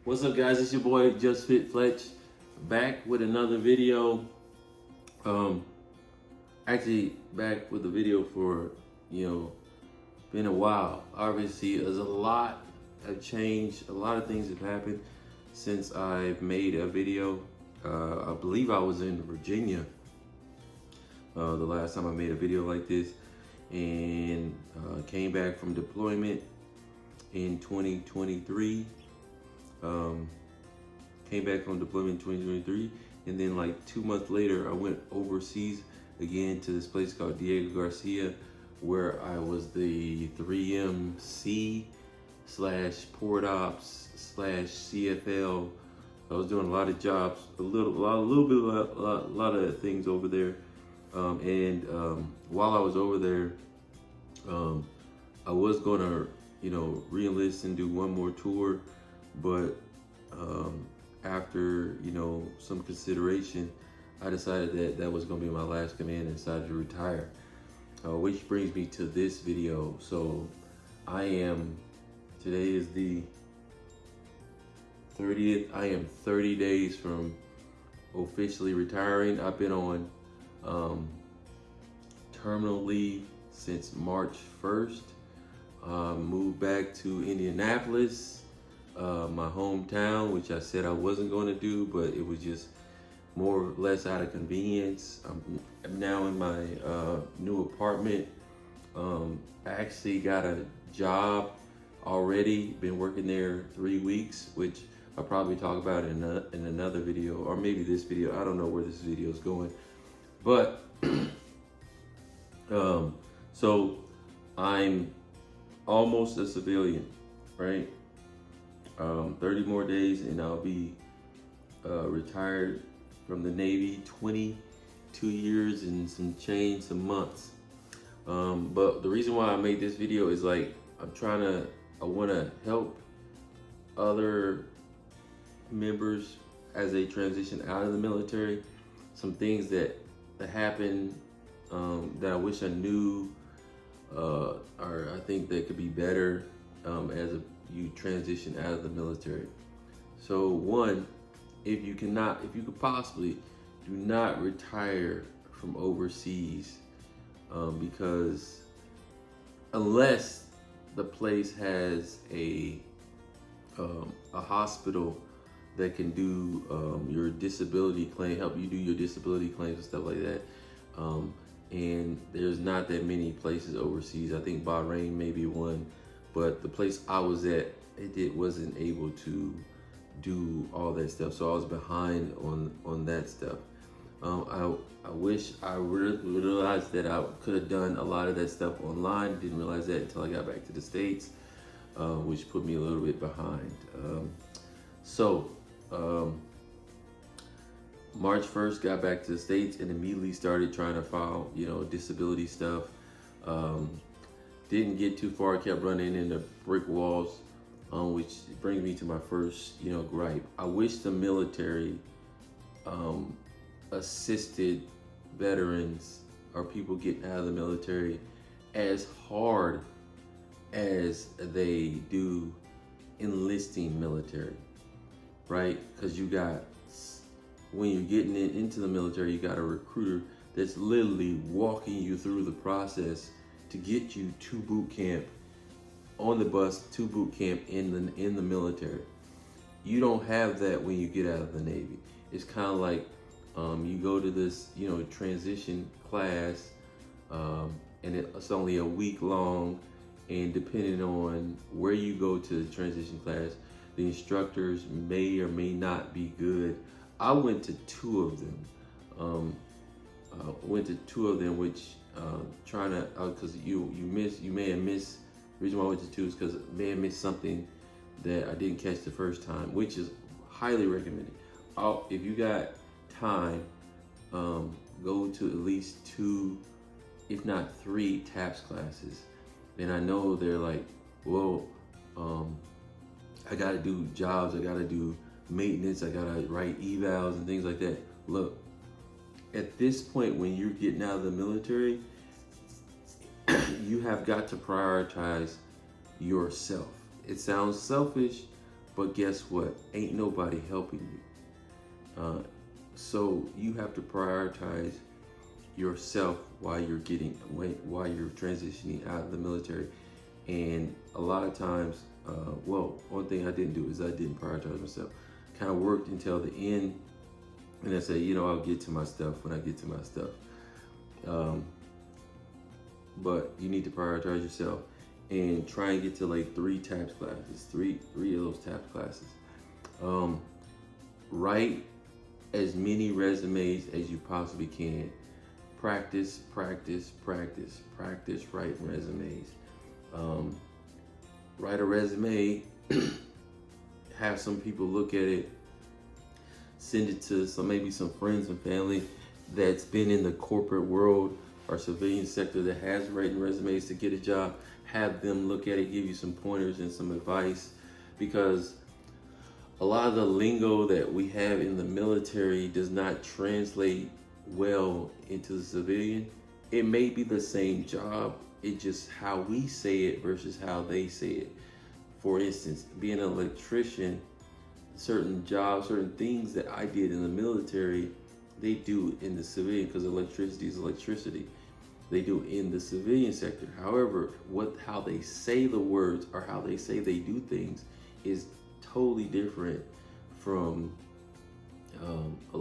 What's up, guys? It's your boy Just Fit Fletch, back with another video. Actually back with a video for been a while. Obviously, there's a lot have changed. A lot of things have happened since I've made a video. I believe I was in Virginia the last time I made a video like this, and came back from deployment in 2023. Came back from deployment in 2023, and then like 2 months later, I went overseas again to this place called Diego Garcia, where I was the 3MC / port ops / CFL. I was doing a lot of jobs, a lot of things over there. While I was over there, I was gonna, re-enlist and do one more tour, but after some consideration, I decided that that was gonna be my last command and decided to retire. Which brings me to this video. So today is the 30th. I am 30 days from officially retiring. I've been on terminal leave since March 1st. Moved back to Indianapolis, my hometown, which I said I wasn't going to do, but it was just more or less out of convenience. I'm now in my new apartment. I actually got a job already, been working there 3 weeks, which I'll probably talk about in another video, or maybe this video. I don't know where this video is going, but so I'm almost a civilian, right? 30 more days and I'll be retired from the Navy. 22 years and some months. But the reason why I made this video is like, I want to help other members as they transition out of the military. Some things that happen that I wish I knew, or I think that could be better as you transition out of the military. So one, if you could possibly, do not retire from overseas, because unless the place has a hospital that can do your disability claim, help you do your disability claims and stuff like that. And there's not that many places overseas. I think Bahrain may be one, but the place I was at, wasn't able to do all that stuff. So I was behind on that stuff. I wish I realized that I could have done a lot of that stuff online. Didn't realize that until I got back to the States, which put me a little bit behind. March 1st, got back to the States and immediately started trying to file, disability stuff. Didn't get too far, kept running into brick walls, which brings me to my first, gripe. I wish the military assisted veterans or people getting out of the military as hard as they do enlisting military, right? Because when you're getting into the military, you got a recruiter that's literally walking you through the process to get you to boot camp, on the bus to boot camp in the military. You don't have that when you get out of the Navy. It's kind of like you go to this, transition class, and it's only a week long, and depending on where you go to the transition class, the instructors may or may not be good. I went to two of them. Which because you may have missed. The reason why I went to two is because I may have missed something that I didn't catch the first time, which is highly recommended. If you got time, go to at least 2, if not 3 TAPS classes. And I know they're like, well, I gotta do jobs, I gotta do maintenance, I gotta write evals and things like that. Look, at this point when you're getting out of the military, you have got to prioritize yourself. It sounds selfish, But guess what? Ain't nobody helping you. So you have to prioritize yourself while you're transitioning out of the military. And a lot of times, one thing I didn't do is I didn't prioritize myself. Kind of worked until the end, and I said, I'll get to my stuff when I get to my stuff. But you need to prioritize yourself and try and get to like 3 TAPS classes, three of those TAPS classes. Write as many resumes as you possibly can. Practice writing resumes. Write a resume, have some people look at it, send it to maybe some friends and family that's been in the corporate world or civilian sector that has written resumes to get a job. Have them look at it, give you some pointers and some advice, because a lot of the lingo that we have in the military does not translate well into the civilian. It may be the same job, it's just how we say it versus how they say it. For instance, being an electrician, certain jobs, certain things that I did in the military, they do in the civilian, because electricity is electricity. They do in the civilian sector. However, how they say the words or how they say they do things is totally different from,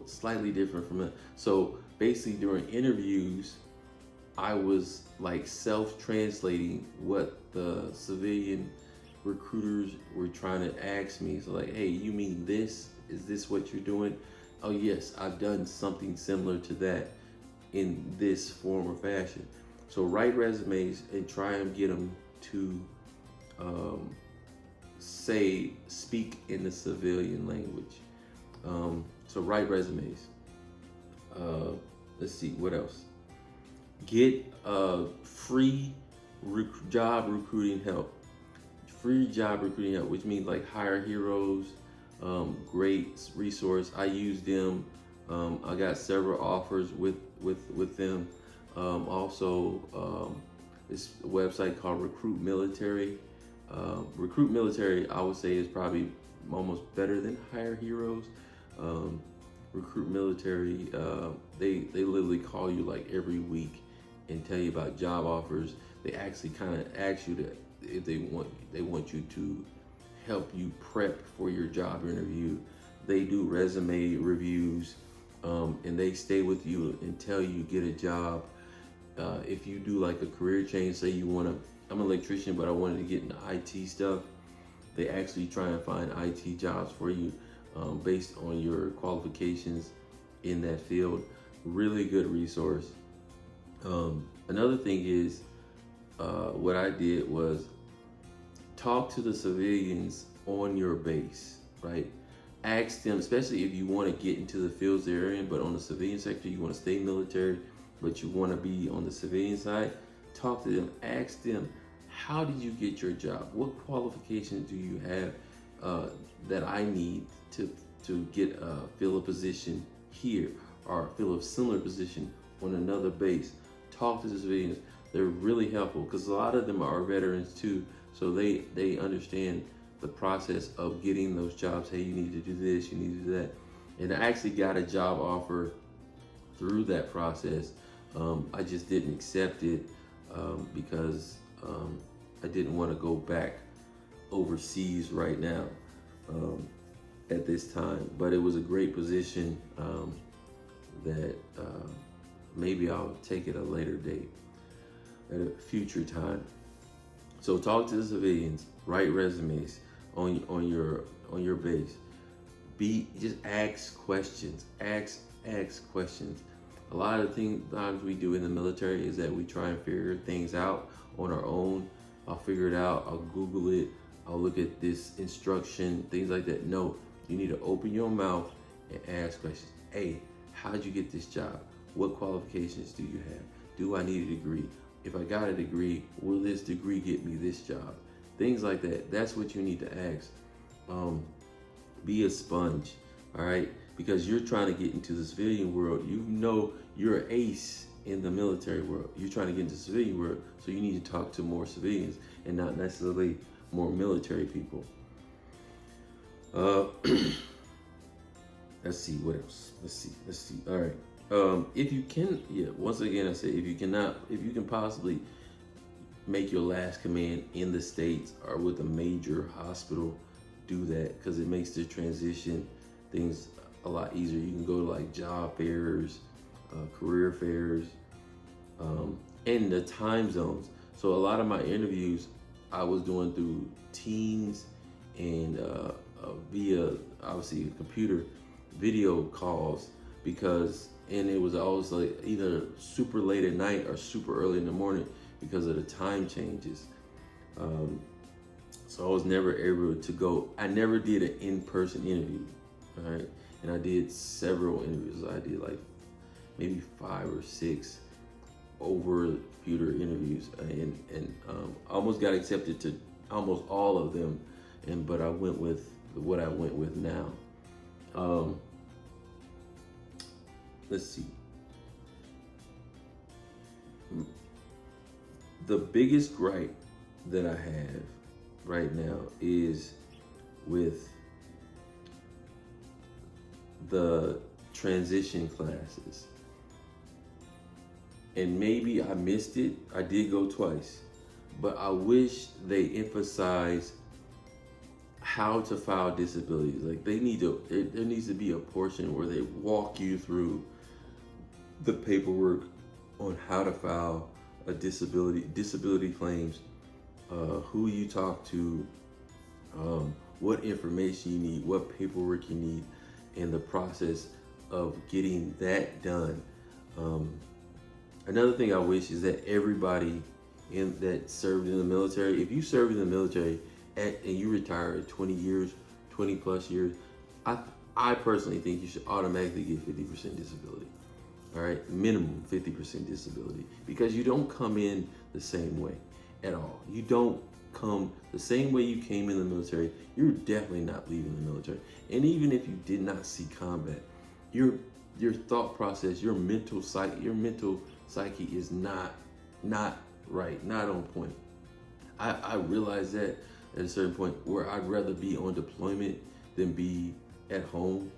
slightly different from it. So basically during interviews, I was like self-translating what the civilian recruiters were trying to ask me. So like, hey, you mean this? Is this what you're doing? Oh yes, I've done something similar to that in this form or fashion. So write resumes and try and get them to speak in the civilian language. So write resumes. Let's see, what else? Get free job recruiting help. Free job recruiting help, which means like Hire Heroes, great resource. I use them. I got several offers with them. Also, this website called Recruit Military. Recruit Military, I would say, is probably almost better than Hire Heroes. Recruit Military, they literally call you like every week and tell you about job offers. They actually kind of ask you that if they want you to help you prep for your job interview. They do resume reviews, and they stay with you until you get a job. If you do like a career change, say I'm an electrician, but I wanted to get into IT stuff, they actually try and find IT jobs for you based on your qualifications in that field. Really good resource. Another thing is, what I did was talk to the civilians on your base, right? Ask them, especially if you want to get into the fields they're in, but on the civilian sector, you want to stay military, but you want to be on the civilian side, talk to them, ask them, how did you get your job? What qualifications do you have that I need to fill a position here or fill a similar position on another base? Talk to the civilians. They're really helpful because a lot of them are veterans too, so they understand the process of getting those jobs. Hey, you need to do this, you need to do that. And I actually got a job offer through that process. I just didn't accept it because I didn't want to go back overseas right now at this time. But it was a great position that maybe I'll take at a later date, at a future time. So talk to the civilians, write resumes on your base. Just ask questions. Ask questions. A lot of times we do in the military is that we try and figure things out on our own. I'll figure it out. I'll Google it. I'll look at this instruction, things like that. No, you need to open your mouth and ask questions. Hey, how'd you get this job? What qualifications do you have? Do I need a degree? If I got a degree, will this degree get me this job? Things like that. That's what you need to ask. Be a sponge, all right? Because you're trying to get into the civilian world. You know you're an ace in the military world. You're trying to get into the civilian world, so you need to talk to more civilians and not necessarily more military people. Uh, let's see what else. Let's see. All right. If you can, yeah. Once again, I say if you cannot, if you can possibly make your last command in the States or with a major hospital, do that because it makes the transition things a lot easier. You can go to like job fairs, career fairs, and the time zones. So a lot of my interviews I was doing through Teams and via obviously computer video calls because and it was always like either super late at night or super early in the morning because of the time changes. So I was never able to go. I never did an in-person interview, all right? And I did several interviews. I did like maybe 5 or 6 over computer interviews, and almost got accepted to almost all of them, but I went with what I went with now. Let's see. The biggest gripe that I have right now is with the transition classes. And maybe I missed it. I did go twice. But I wish they emphasize how to file disabilities. Like there needs to be a portion where they walk you through the paperwork on how to file a disability claims, who you talk to, what information you need, what paperwork you need, and the process of getting that done. Another thing I wish is that everybody that served in the military, if you served in the military and you retire at 20 years, 20 plus years, I personally think you should automatically get 50% disability. All right, minimum 50% disability, because you don't come in the same way at all. You don't come the same way you came in the military. You're definitely not leaving the military. And even if you did not see combat, your thought process, your mental psyche is not right, not on point. I realized that at a certain point where I'd rather be on deployment than be at home.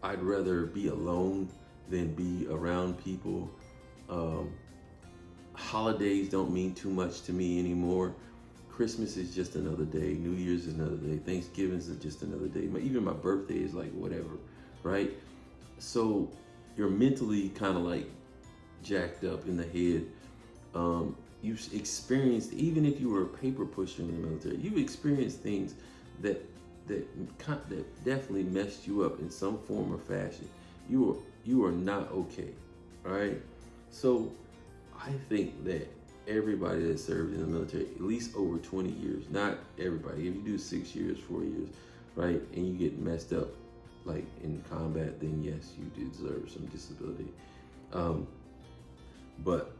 I'd rather be alone than be around people. Holidays don't mean too much to me anymore. Christmas is just another day. New Year's is another day. Thanksgiving is just another day. Even my birthday is like whatever, right? So you're mentally kind of like jacked up in the head. You've experienced, even if you were a paper pusher in the military, you've experienced things that definitely messed you up in some form or fashion. You are not okay, all right? So I think that everybody that served in the military, at least over 20 years, not everybody. If you do 6 years, 4 years, right, and you get messed up like in combat, then yes, you deserve some disability. But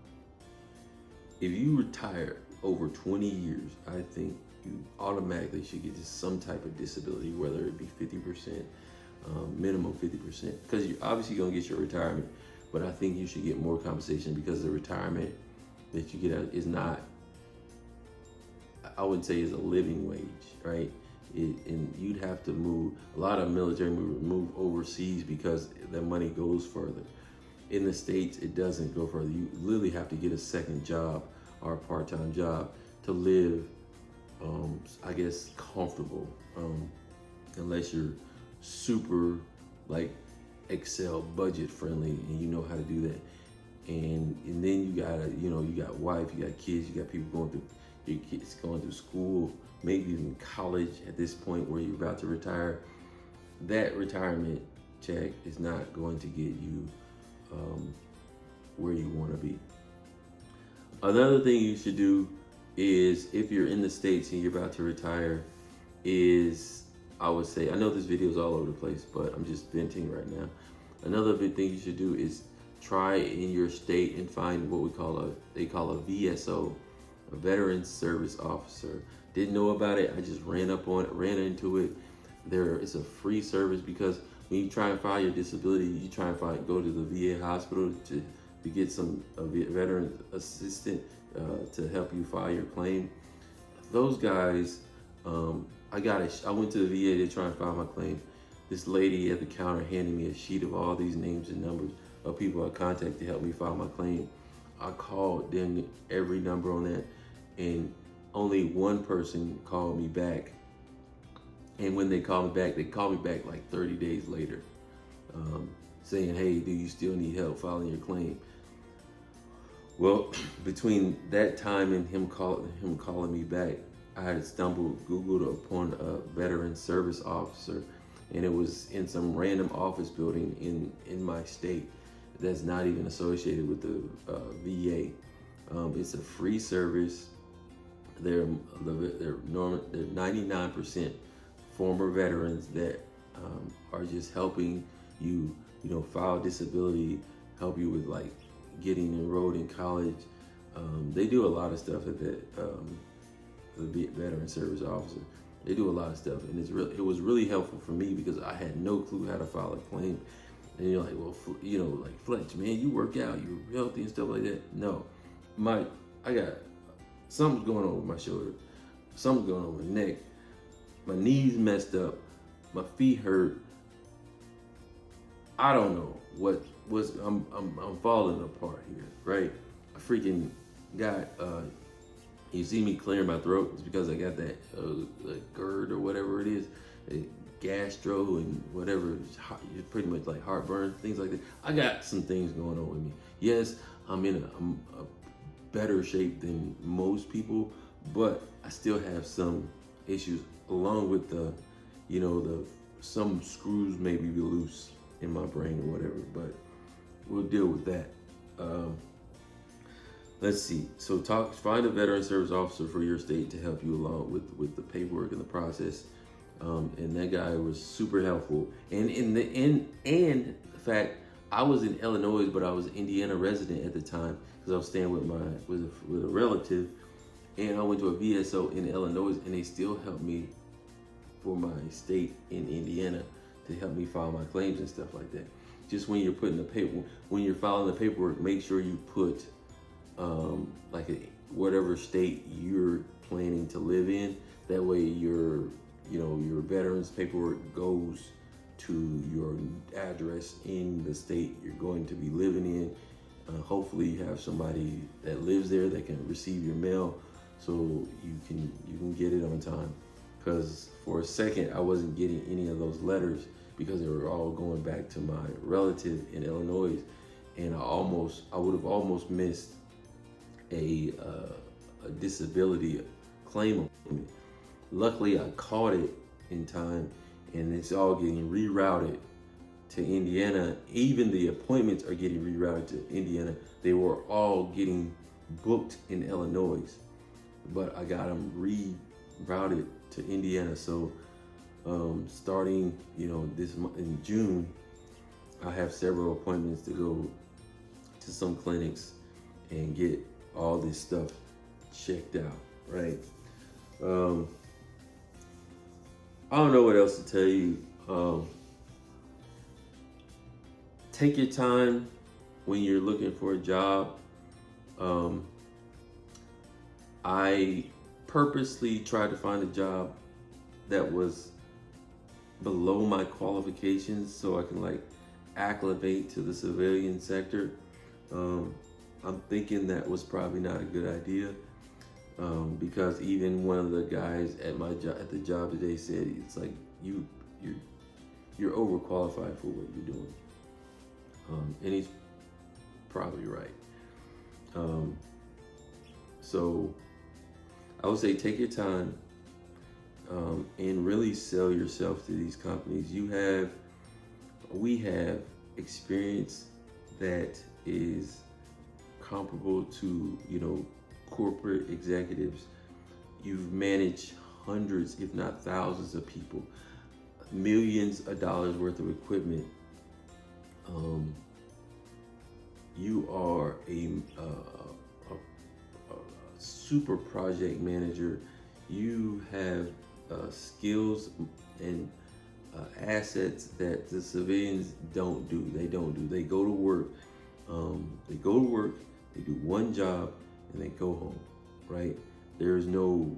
if you retire over 20 years, I think you automatically should get just some type of disability, whether it be 50%, minimum 50%, because you're obviously gonna get your retirement, but I think you should get more compensation because the retirement that you get out is not, I wouldn't say is a living wage, right? And you'd have to move, a lot of military move overseas because the money goes further. In the States, it doesn't go further. You literally have to get a second job or a part-time job to live, I guess, comfortable, unless you're super like Excel budget friendly and you know how to do that. And then you gotta, you got wife, you got kids, you got people going through, your kids going through school, maybe even college at this point where you're about to retire. That retirement check is not going to get you where you want to be. Another thing you should do is, if you're in the States and you're about to retire, is, I would say, I know this video is all over the place, but I'm just venting right now. Another big thing you should do is try in your state and find what they call a VSO, a Veteran Service Officer. Didn't know about it. I just ran into it. It's a free service, because when you try and file your disability, you try and go to the VA hospital to get some veteran assistant to help you file your claim. Those guys I went to the VA to try and file my claim. This lady at the counter handed me a sheet of all these names and numbers of people I contacted to help me file my claim. I called then every number on that, and only one person called me back. And when they called me back like 30 days later, saying, "Hey, do you still need help filing your claim?" Well, between that time and him calling me back, I had Googled upon a veteran service officer, and it was in some random office building in my state that's not even associated with the VA. It's a free service. They're 99% former veterans that are just helping you, file disability, help you with like getting enrolled in college. They do a lot of stuff at the veteran service officer. They do a lot of stuff, and it was really helpful for me because I had no clue how to file a claim. And you're like, well, like Fletch, man, you work out, you're healthy and stuff like that. No, I got something's going on with my shoulder, something's going on with my neck, my knees messed up, my feet hurt. I don't know what was. I'm falling apart here, right? I freaking got. You see me clearing my throat. It's because I got that GERD or whatever it is, gastro and whatever. It's pretty much like heartburn, things like that. I got some things going on with me. Yes, I'm in a better shape than most people, but I still have some issues along with the some screws may be loose in my brain or whatever, but we'll deal with that. Let's see. So find a veteran service officer for your state to help you along with the paperwork and the process. And that guy was super helpful. And in fact, I was in Illinois, but I was an Indiana resident at the time because I was staying with a relative, and I went to a VSO in Illinois, and they still helped me for my state in Indiana to help me file my claims and stuff like that. Just when you're when you're filing the paperwork, make sure you put whatever state you're planning to live in. That way your veterans paperwork goes to your address in the state you're going to be living in. Hopefully you have somebody that lives there that can receive your mail, so you can get it on time. Because for a second I wasn't getting any of those letters because they were all going back to my relative in Illinois, and I would have almost missed a disability claim on me. Luckily, I caught it in time, and it's all getting rerouted to Indiana. Even the appointments are getting rerouted to Indiana. They were all getting booked in Illinois, but I got them rerouted to Indiana. So starting this month in June, I have several appointments to go to some clinics and get all this stuff checked out, right? I don't know what else to tell you. Take your time when you're looking for a job. I purposely tried to find a job that was below my qualifications so I can acclimate to the civilian sector. I'm thinking that was probably not a good idea, because even one of the guys at the job today said it's like you're overqualified for what you're doing, and he's probably right. So I would say take your time and really sell yourself to these companies. We have experience that is comparable to corporate executives. You've managed hundreds, if not thousands of people, millions of dollars worth of equipment. You are a super project manager. You have skills and assets that the civilians don't do. They go to work. They do one job and they go home, right? There's no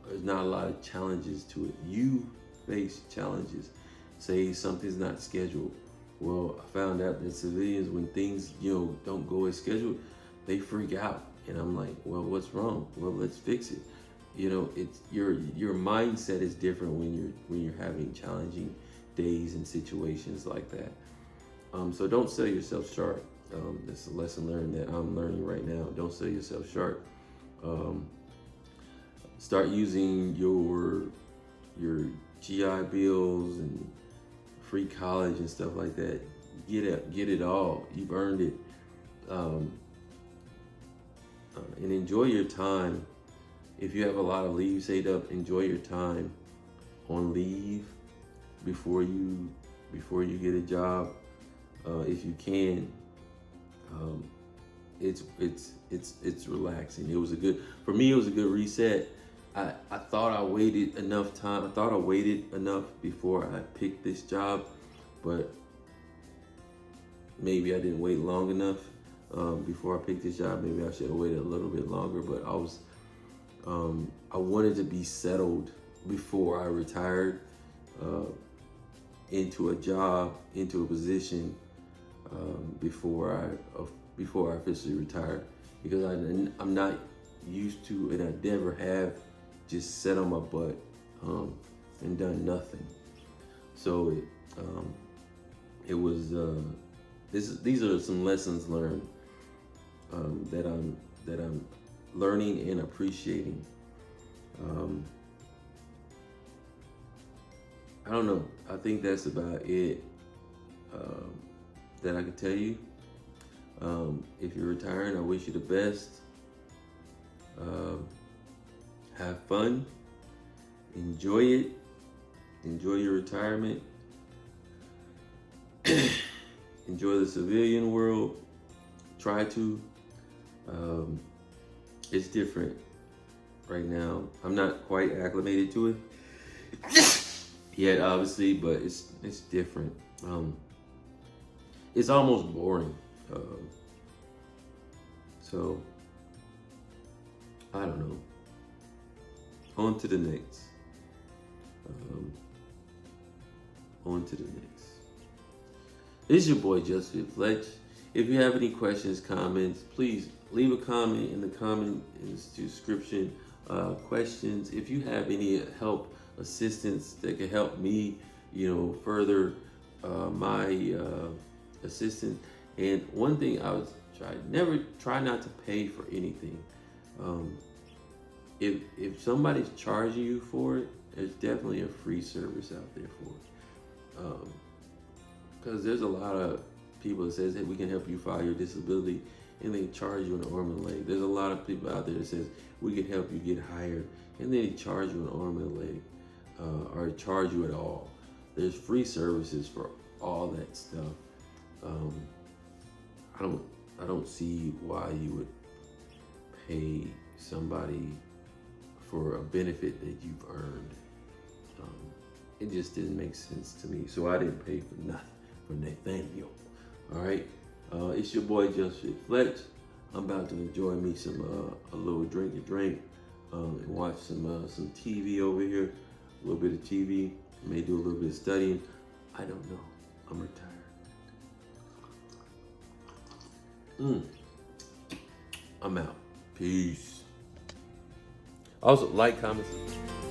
there's not a lot of challenges to it. You face challenges. Say something's not scheduled. Well, I found out that civilians, when things, don't go as scheduled, they freak out. And I'm like, well, what's wrong? Well, let's fix it. It's your mindset is different when you're having challenging days and situations like that. So don't sell yourself short. That's a lesson learned that I'm learning right now. Don't sell yourself short. Start using your GI bills and free college and stuff like that. Get it all. You've earned it. And enjoy your time. If you have a lot of leave saved up, enjoy your time on leave before you get a job. If you can, it's relaxing. For me, it was a good reset. I thought I waited enough time. I thought I waited enough before I picked this job, but maybe I didn't wait long enough before I picked this job. Maybe I should have waited a little bit longer, but I wanted to be settled before I retired into a job, into a position before I officially retired, because I'm not used to, and I never have just sat on my butt and done nothing. So it was these are some lessons learned that I'm learning and appreciating. I don't know. I think that's about it that I can tell you. If you're retiring, I wish you the best. Have fun. Enjoy it. Enjoy your retirement. Enjoy the civilian world. Try to. It's different right now. I'm not quite acclimated to it yet, obviously, but it's different. It's almost boring. So I don't know. On to the next. On to the next. This is your boy Justin Fletch. If you have any questions, comments, please leave a comment in the comment description. Questions. If you have any help, assistance that can help me, further my assistance. And one thing I was try not to pay for anything. If somebody's charging you for it, there's definitely a free service out there for it. Because there's a lot of people that says, hey, we can help you file your disability, and they charge you an arm and a leg. There's a lot of people out there that says, we can help you get hired, and then they charge you an arm and a leg, or charge you at all. There's free services for all that stuff. I don't see why you would pay somebody for a benefit that you've earned. It just didn't make sense to me. So I didn't pay for nothing for Nathaniel. All right. It's your boy Justin Fletch. I'm about to enjoy me a little drink and watch some TV over here. A little bit of TV. May do a little bit of studying. I don't know. I'm retired. I'm out. Peace. Also, like, comment, subscribe.